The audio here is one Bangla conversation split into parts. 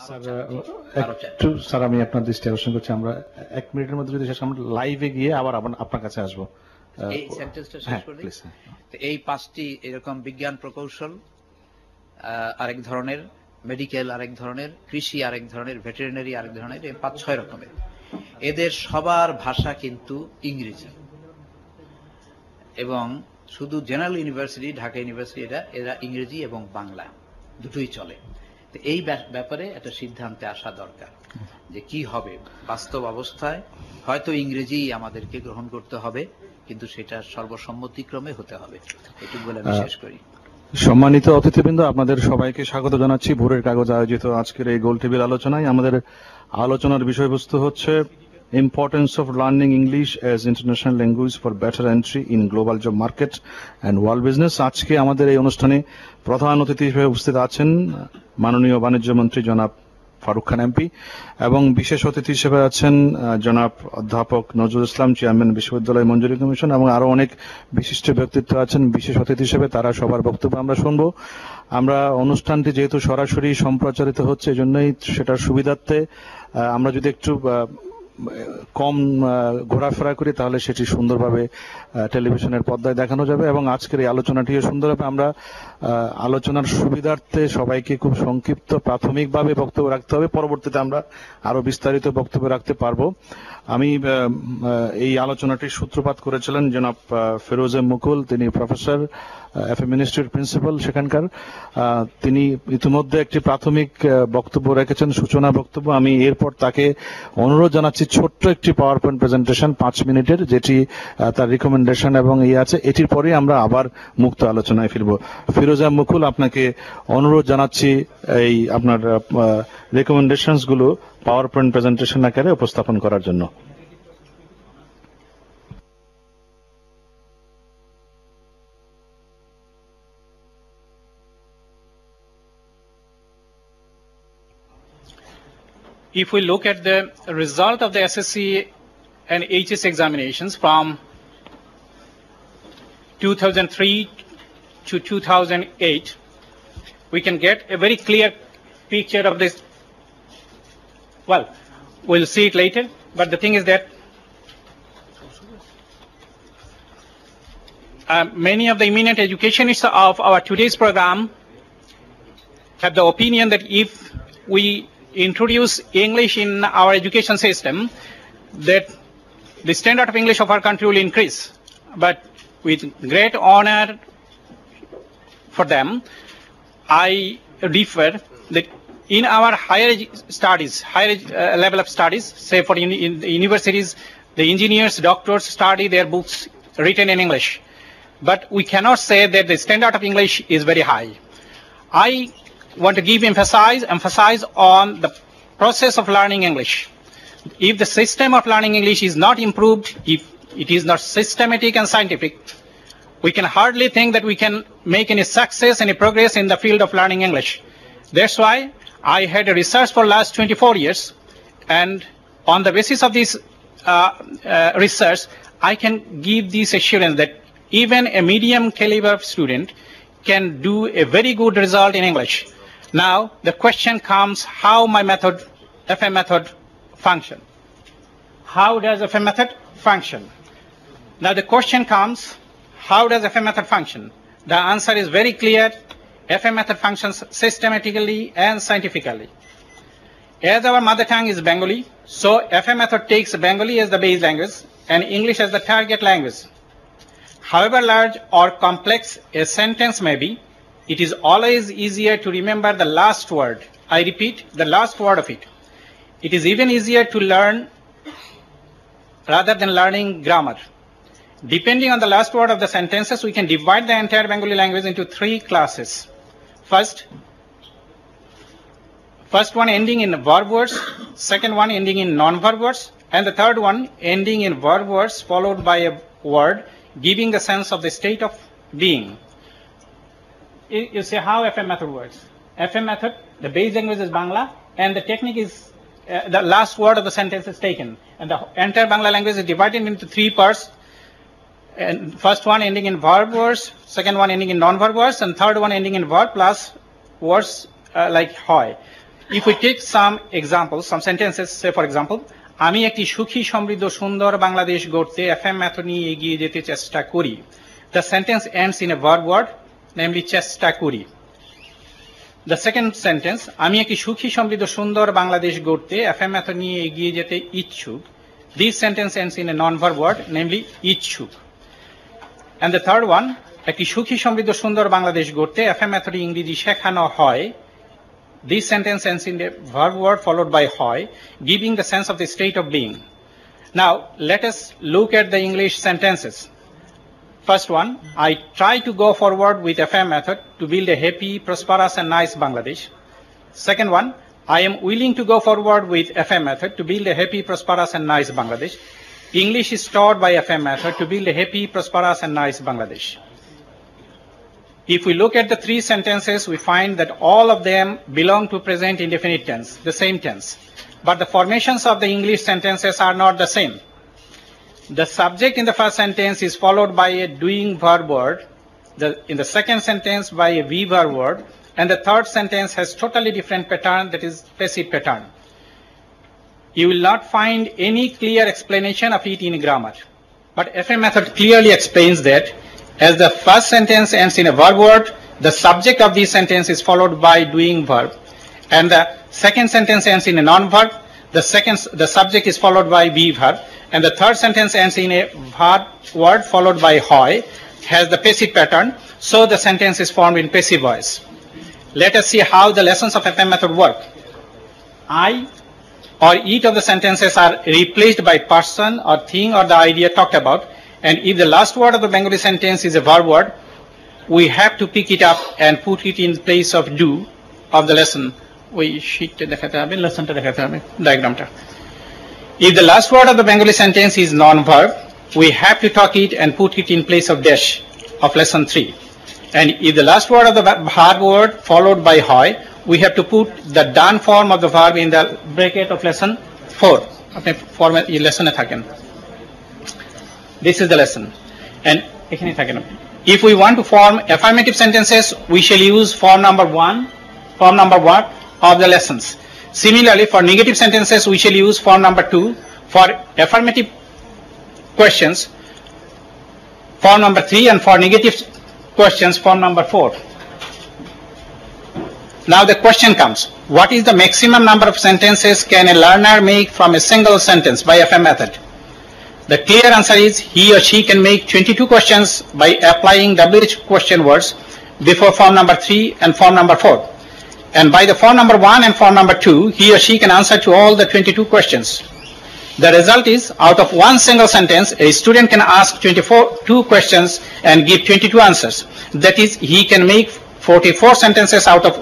স্যার একটু স্যার আমি আপনার দৃষ্টি আকর্ষণ করছি, আমরা 1 মিনিটের মধ্যে যদি শেষ, আমরা লাইভে গিয়ে আবার আপনার কাছে আসবো। এই সেন্টেন্সটা শেষ করে দিই। এই 5টি এরকম বিজ্ঞান প্রকৌশল আরেক ধরনের, মেডিকেল আরেক ধরনের, কৃষি আরেক ধরনের, ভেটেরিনারি আরেক ধরনের, এই 5-6 রকমের। এদের সবার ভাষা কিন্তু ইংরেজি, এবং শুধু জেনারেল ইউনিভার্সিটি, ঢাকা ইউনিভার্সিটি, এরা ইংরেজি এবং বাংলা দুটোই চলে। তো এই ব্যাপারে একটা সিদ্ধান্তে আসা দরকার যে কি হবে বাস্তব অবস্থায়। হয়তো ইংরেজি আমাদেরকে গ্রহণ করতে হবে, কিন্তু সেটা সর্বসম্মতিক্রমে হতে হবে। এটুকু বলে আমি শেষ করি। সম্মানিত অতিথিবৃন্দ, আপনাদের সবাইকে স্বাগত জানাচ্ছি ভোরের কাগজ আয়োজিত আজকের এই গোল টেবিল আলোচনায়। আমাদের আলোচনার বিষয়বস্তু হচ্ছে importance of learning English as international language for better entry in global job market and world business. আজকে আমাদের এই অনুষ্ঠানে প্রধান অতিথি হিসেবে উপস্থিত আছেন মাননীয় বাণিজ্য মন্ত্রী জনাব ফারুক খান এমপি, এবং বিশেষ অতিথি হিসেবে আছেন জনাব অধ্যাপক নজরুল ইসলাম, চেয়ারম্যান বিশ্ববিদ্যালয় মঞ্জুরি কমিশন, এবং আরো অনেক বিশিষ্ট ব্যক্তিত্ব আছেন বিশেষ অতিথি হিসেবে। তারা সবার বক্তব্য আমরা শুনবো। আমরা অনুষ্ঠানটি যেহেতু সরাসরি সম্প্রচারিত হচ্ছে, এজন্যই সেটার সুবিধার্থে আমরা যদি একটু কম ঘোরাফেরা করি তাহলে সেটি সুন্দরভাবে টেলিভিশনের পর্দায় দেখানো যাবে, এবং আজকের এই আলোচনাটিও সুন্দর হবে। আমরা আলোচনার সুবিধার্থে সবাইকে খুব সংক্ষিপ্ত প্রাথমিকভাবে বক্তব্য রাখতে হবে, পরবর্তীতে আমরা আরো বিস্তারিত বক্তব্য রাখতে পারবো। আমি এই আলোচনাটির সূত্রপাত করেছিলেন জনাব ফিরোজ এম মুকুল, তিনি প্রফেসর, এফএম মিনিস্ট্রির প্রিন্সিপাল সেখানকার। তিনি ইতিমধ্যে একটি প্রাথমিক বক্তব্য রেখেছেন, সূচনা বক্তব্য। আমি এরপর তাকে অনুরোধ জানাচ্ছি ছোট্ট একটি পাওয়ার পয়েন্ট প্রেজেন্টেশন 5 মিনিটের, যেটি তার রিকমেন্ডেশন এবং আছে। এটির পরে আমরা আবার মুক্ত আলোচনায় ফিরব। ফিরোজ এম মুকুল, আপনাকে অনুরোধ জানাচ্ছি এই আপনার রিকমেন্ডেশনস গুলো পাওয়ার পয়েন্ট প্রেজেন্টেশন আকারে উপস্থাপন করার জন্য। If we look at the result of the SSC and HS examinations from 2003 to 2008, we can get a very clear picture of this. Well, we'll see it later, but the thing is that many of the eminent educationists of our today's program have the opinion that if we introduce English in our education system, that the standard of English of our country will increase. But with great honor for them, I refer that in our higher studies, higher level of studies, say for in the universities, the engineers, doctors study their books written in English. But we cannot say that the standard of English is very high. I want to give emphasize on the process of learning English. If the system of learning English is not improved, if it is not systematic and scientific, we can hardly think that we can make any success, any progress in the field of learning English. That's why I had a research for last 24 years, and on the basis of this research, I can give this assurance that even a medium caliber student can do a very good result in English. Now, the question comes, how my method, FM method, function? How does FM method function? Now, the question comes, how does FM method function? The answer is very clear. FM method functions systematically and scientifically. As our mother tongue is Bengali, so FM method takes Bengali as the base language and English as the target language. However large or complex a sentence may be, it is always easier to remember the last word. I repeat, the last word of it. It is even easier to learn rather than learning grammar. Depending on the last word of the sentences, we can divide the entire Bengali language into 3 classes. First one ending in verb words, second one ending in non-verb words, and the third one ending in verb words followed by a word giving the sense of the state of being. You say how FM method works. FM method, the base language is Bangla, and the technique is the last word of the sentence is taken. And the entire Bangla language is divided into 3 parts. And first one ending in verb words, second one ending in non-verb words, and third one ending in verb plus words like hoy. If we take some examples, some sentences, say for example, আমি একটি সুখী সমৃদ্ধ সুন্দর বাংলাদেশ গড়তে এফএম মেথড নিয়ে এগিয়ে যেতে চেষ্টা করি. The sentence ends in a verb word, namely চেষ্টা করি. The second sentence, আমি একটি সুখী সমৃদ্ধ সুন্দর বাংলাদেশ গড়তে এফএম মেথড নিয়ে এগিয়ে যেতে ইচ্ছুক. This sentence ends in a non-verb word, namely ইচ্ছুক. And the third one, একটি সুখী সমৃদ্ধ সুন্দর বাংলাদেশ গড়তে এফএম মেথডে ইংরেজি শেখানো হয়. This sentence ends in a verb word followed by হয়, giving the sense of the state of being. Now, let us look at the English sentences. First one, I try to go forward with FM method to build a happy, prosperous and nice Bangladesh. Second one, I am willing to go forward with FM method to build a happy, prosperous and nice Bangladesh. English is taught by FM method to build a happy, prosperous and nice Bangladesh. If we look at the three sentences, we find that all of them belong to present indefinite tense, the same tense. But the formations of the English sentences are not the same. The subject in the first sentence is followed by a doing verb word, in the second sentence by a be verb word, and the third sentence has totally different pattern, that is passive pattern. You will not find any clear explanation of it in grammar. But FM method clearly explains that as the first sentence ends in a verb word, the subject of this sentence is followed by doing verb. And the second sentence ends in a non-verb, the subject is followed by be verb. And the third sentence ends in a verb word followed by hoy, has the passive pattern, so the sentence is formed in passive voice. Let us see how the lessons of FM method work. I or each of the sentences are replaced by person or thing or the idea talked about. And if the last word of the Bengali sentence is a verb word, we have to pick it up and put it in place of do of the lesson. Diagram. If the last word of the Bengali sentence is non-verb, we have to talk it and put it in place of dash of lesson 3. And if the last word of the verb word followed by hoy, we have to put the done form of the verb in the bracket of lesson 4. This is the lesson. And if we want to form affirmative sentences, we shall use form number 1 of the lessons. Similarly, for negative sentences, we shall use form number 2. For affirmative questions, form number 3, and for negative questions, form number 4. Now the question comes, what is the maximum number of sentences can a learner make from a single sentence by FM method? The clear answer is he or she can make 22 questions by applying WH question words before form number 3 and form number 4. And by the form number 1 and form number 2, he or she can answer to all the 22 questions. The result is, out of one single sentence, a student can ask 2 questions and give 22 answers. That is, he can make 44 sentences out of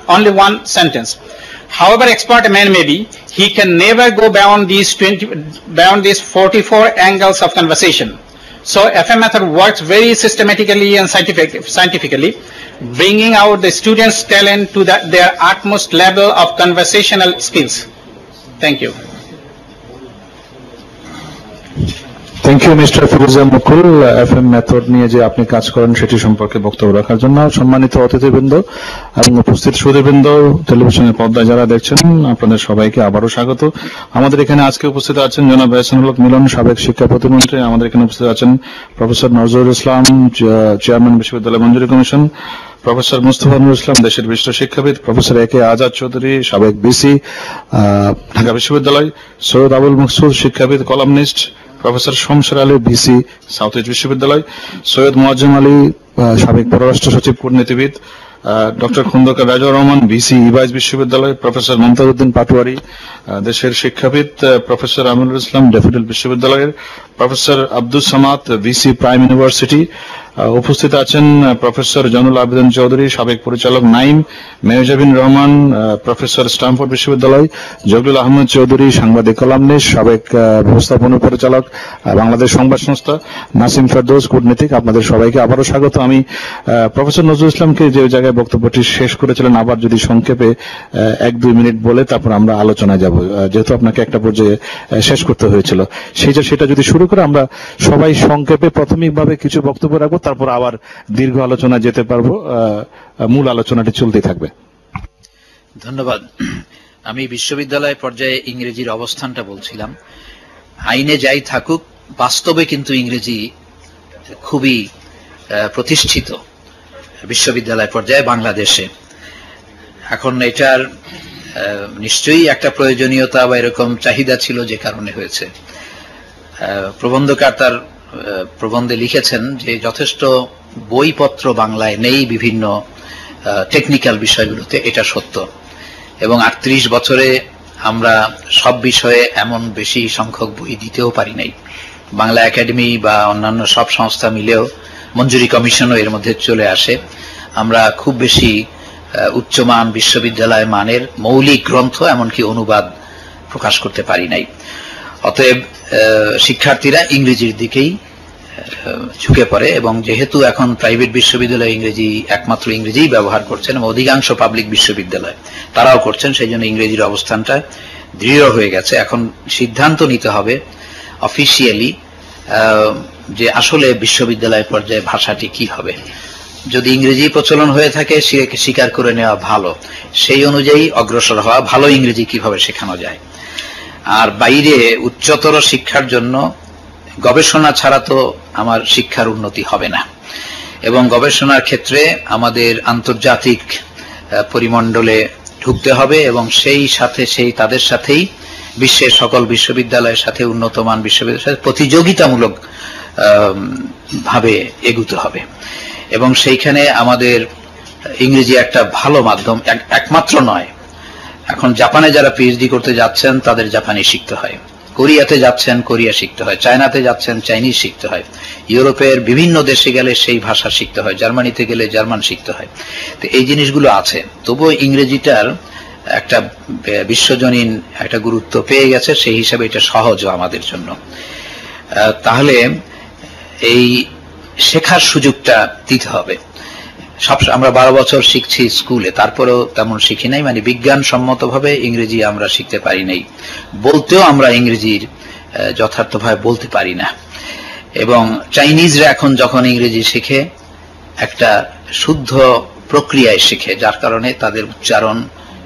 only one sentence. However expert a man may be, he can never go beyond these 44 angles of conversation. So FM method works very systematically and scientifically, bringing out the students' talent to their utmost level of conversational skills. Thank you. Thank you mister Feroza Mukul FM method নিয়ে যে আপনি কাজ করেন সেটি সম্পর্কে বক্তব্য রাখার জন্য। সম্মানিত অতিথিবৃন্দ এবং উপস্থিত সুধীবৃন্দ, টেলিভিশনের পর্দায় যারা দেখছেন, আপনাদের সবাইকে আবারও স্বাগত। আমাদের এখানে আজকে উপস্থিত আছেন জনাব এহসানুল হক মিলন, সাবেক শিক্ষা প্রতিমন্ত্রী। আমাদের এখানে উপস্থিত আছেন প্রফেসর নজরুল ইসলাম, চেয়ারম্যান বিশ্ববিদ্যালয় মঞ্জুরি কমিশন, প্রফেসর মুস্তফা নুরুল ইসলাম, দেশের বিশিষ্ট শিক্ষাবিদ, প্রফেসর এ কে আজাদ চৌধুরী, সাবেক বিসি ঢাকা বিশ্ববিদ্যালয়, সৈয়দ আবুল মকসুদ, শিক্ষাবিদ columnist, professor Shamsher Ali, VC south east বিশ্ববিদ্যালয়, সৈয়দ মোয়াজ্জেম আলী, সাবেক পররাষ্ট্র সচিব কূটনীতিবিদ, ডক্টর খন্দকার রাজুর রহমান, ভিসি ইবাইজ বিশ্ববিদ্যালয়, প্রফেসর মমতাজউদ্দিন পাটোয়ারি, দেশের শিক্ষাবিদ, প্রফেসর আমিনুল ইসলাম, ড্যাফোডিল বিশ্ববিদ্যালয়ের, professor Abdus Samad, VC prime university. উপস্থিত আছেন প্রফেসর জয়নুল আবেদিন চৌধুরী, সাবেক পরিচালক নাইম, মেহজাবিন রহমান, প্রফেসর স্ট্যামফোর্ড বিশ্ববিদ্যালয়, জগলুল আহমেদ চৌধুরী, সাংবাদিক কলামনিস্ট, সাবেক ব্যবস্থাপনা পরিচালক, বাংলাদেশ সংবাদ সংস্থা, নাসিম ফেরদৌস, কূটনীতিক। আপনাদের সবাইকে আবারও স্বাগত। আমি প্রফেসর নজরুল ইসলামকে যে জায়গায় বক্তব্যটি শেষ করেছিলেন, আবার যদি সংক্ষেপে 1-2 মিনিট বলে তারপর আমরা আলোচনায় যাব, যেহেতু আপনাকে একটা পর্যায়ে শেষ করতে হয়েছিল, সেটা যদি শুরু করে আমরা সবাই সংক্ষেপে প্রাথমিকভাবে কিছু বক্তব্য রাখবো, তারপর আবার দীর্ঘ আলোচনা যেতে পারবো, মূল আলোচনাটি চলতেই থাকবে। ধন্যবাদ। আমি বিশ্ববিদ্যালয় পর্যায়ে ইংরেজির অবস্থানটা বলছিলাম। আইনে যাই থাকুক, বাস্তবে কিন্তু ইংরেজি খুবই প্রতিষ্ঠিত বিশ্ববিদ্যালয় পর্যায়ে বাংলাদেশে। এখন এটার নিশ্চয়ই একটা প্রয়োজনীয়তা বা এরকম চাহিদা ছিল, যে কারণে হয়েছে। প্রবন্ধকার তার প্রবন্ধে লিখেছেন যে যথেষ্ট বইপত্র বাংলায় নেই বিভিন্ন টেকনিক্যাল বিষয়গুলোতে, এটা সত্য। এবং 38 বছরে আমরা সব বিষয়ে এমন বেশি সংখ্যক বই দিতেও পারি নাই। বাংলা একাডেমি বা অন্যান্য সব সংস্থা মিলেও, মঞ্জুরি কমিশনও এর মধ্যে চলে আসে, আমরা খুব বেশি উচ্চমান বিশ্ববিদ্যালয় মানের মৌলিক গ্রন্থ এমনকি অনুবাদ প্রকাশ করতে পারি নাই। অতএব শিক্ষার্থীরা ইংরেজির দিকেই ঝুঁকে পড়ে, এবং যেহেতু এখন প্রাইভেট বিশ্ববিদ্যালয় ইংরেজি একমাত্র ইংরেজিই ব্যবহার করছেন এবং অধিকাংশ পাবলিক বিশ্ববিদ্যালয় তারাও করছেন, সেই জন্য ইংরেজির অবস্থানটা দৃঢ় হয়ে গেছে। এখন সিদ্ধান্ত নিতে হবে অফিসিয়ালি যে আসলে বিশ্ববিদ্যালয় পর্যায়ে ভাষাটি কি হবে। যদি ইংরেজি প্রচলন হয়ে থাকে স্বীকার করে নেওয়া ভালো, সেই অনুযায়ী অগ্রসর হওয়া ভালো, ইংরেজি কিভাবে শেখানো যায়। আর বাইরে উচ্চতর শিক্ষার জন্য গবেষণা ছাড়া তো আমার শিক্ষার উন্নতি হবে না, এবং গবেষণার ক্ষেত্রে আমাদের আন্তর্জাতিক পরিমণ্ডলে ঢুকতে হবে, এবং সেই সাথে তাদের সাথেই বিশ্বের সকল বিশ্ববিদ্যালয়ের সাথে, উন্নতমান বিশ্ববিদ্যালয়ের সাথে প্রতিযোগিতামূলক ভাবে এগুতে হবে। এবং সেইখানে আমাদের ইংরেজি একটা ভালো মাধ্যম, একমাত্র নয়। এখন জাপানে যারা পিএইচডি করতে যাচ্ছেন তাদের জাপানি শিখতে হয়, কোরিয়াতে যাচ্ছেন কোরিয়া শিখতে হয়, চায়নাতে যাচ্ছেন চাইনিজ শিখতে হয়, ইউরোপের বিভিন্ন দেশে গেলে সেই ভাষা শিখতে হয়, জার্মানিতে গেলে জার্মান শিখতে হয়। তো এই জিনিসগুলো আছে, তবুও ইংরেজিটার একটা বিশ্বজনীন একটা গুরুত্ব পেয়ে গেছে, সেই হিসাবে এটা সহজ আমাদের জন্য। তাহলে এই শেখার সুযোগটা দিতে হবে। আমরা 12 বছর শিখছি স্কুলে, তারপরেও তেমন শিখি নাই, মানে বিজ্ঞানসম্মতভাবে ইংরেজি আমরা শিখতে পারি নাই, বলতেও আমরা ইংরেজির যথার্থভাবে বলতে পারি না। এবং চাইনিজরা এখন যখন ইংরেজি শেখে একটা শুদ্ধ প্রক্রিয়ায় শেখে, যার কারণে তাদের উচ্চারণ,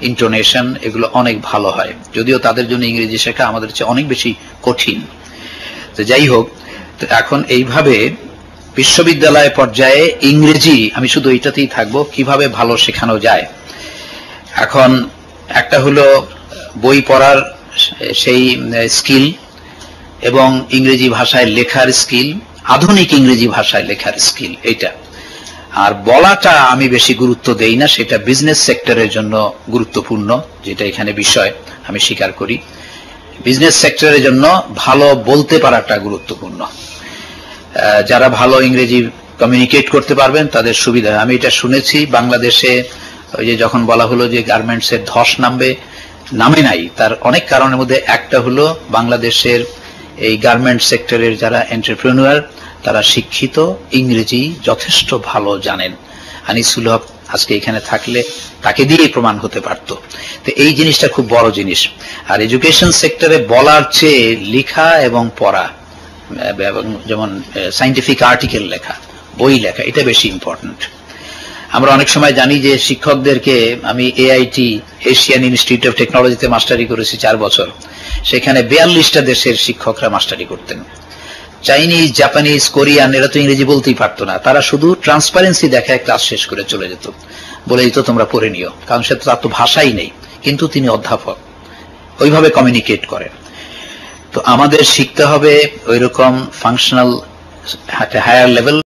ইন্টোনেশন এগুলো অনেক ভালো হয়, যদিও তাদের জন্য ইংরেজি শেখা আমাদের চেয়ে অনেক বেশি কঠিন। তো যাই হোক, তো এখন এইভাবে বিশ্ববিদ্যালয় পর্যায়ে ইংরেজি, আমি শুধু এইটাতেই থাকবো, কিভাবে ভালো শেখানো যায়। এখন একটা হলো বই পড়ার সেই স্কিল, এবং ইংরেজি ভাষায় লেখার স্কিল, আধুনিক ইংরেজি ভাষায় লেখার স্কিল, এইটা। আর বলাটা আমি বেশি গুরুত্ব দেই না, সেটা বিজনেস সেক্টরের জন্য গুরুত্বপূর্ণ, যেটা এখানে বিষয়, আমি স্বীকার করি। বিজনেস সেক্টরের জন্য ভালো বলতে পারাটা গুরুত্বপূর্ণ। যারা ভালো ইংরেজি কমিউনিকেট করতে পারবেন তাদের সুবিধা। আমি এটা শুনেছি বাংলাদেশে, ওই যে যখন বলা হলো যে গার্মেন্টসের ধস নামে নাই, তার অনেক কারণের মধ্যে একটা হলো বাংলাদেশের এই গার্মেন্ট সেক্টরের যারা এন্টারপ্রেনিউর তারা শিক্ষিত, ইংরেজি যথেষ্ট ভালো জানেন। আনিসুল হক আজকে এখানে থাকলে তাকে দিয়েই প্রমাণ হতে পারত। তো এই জিনিসটা খুব বড় জিনিস। আর এডুকেশন সেক্টরে বলার চেয়ে লেখা এবং পড়া, যেমন সায়েন্টিফিক আর্টিকেল লেখা, বই লেখা, এটা বেশি ইম্পর্টেন্ট। আমরা অনেক সময় জানি যে শিক্ষকদেরকে, আমি এআইটি এশিয়ান ইনস্টিটিউট অফ টেকনোলজিতে মাস্টারি করেছি 4 বছর, সেখানে 42টা দেশের শিক্ষকরা মাস্টারি করতেন। চাইনিজ, জাপানিজ, কোরিয়ান এরা তো ইংরেজি বলতেই পারতো না, তারা শুধু ট্রান্সপারেন্সি দেখায় ক্লাস শেষ করে চলে যেত, বলে দিত তোমরা পড়ে নিও, কারণ সে তার তো ভাষাই নেই, কিন্তু তিনি অধ্যাপক, ওইভাবে কমিউনিকেট করেন। তো আমাদের শিখতে হবে ওইরকম ফাংশনাল হায়ার লেভেল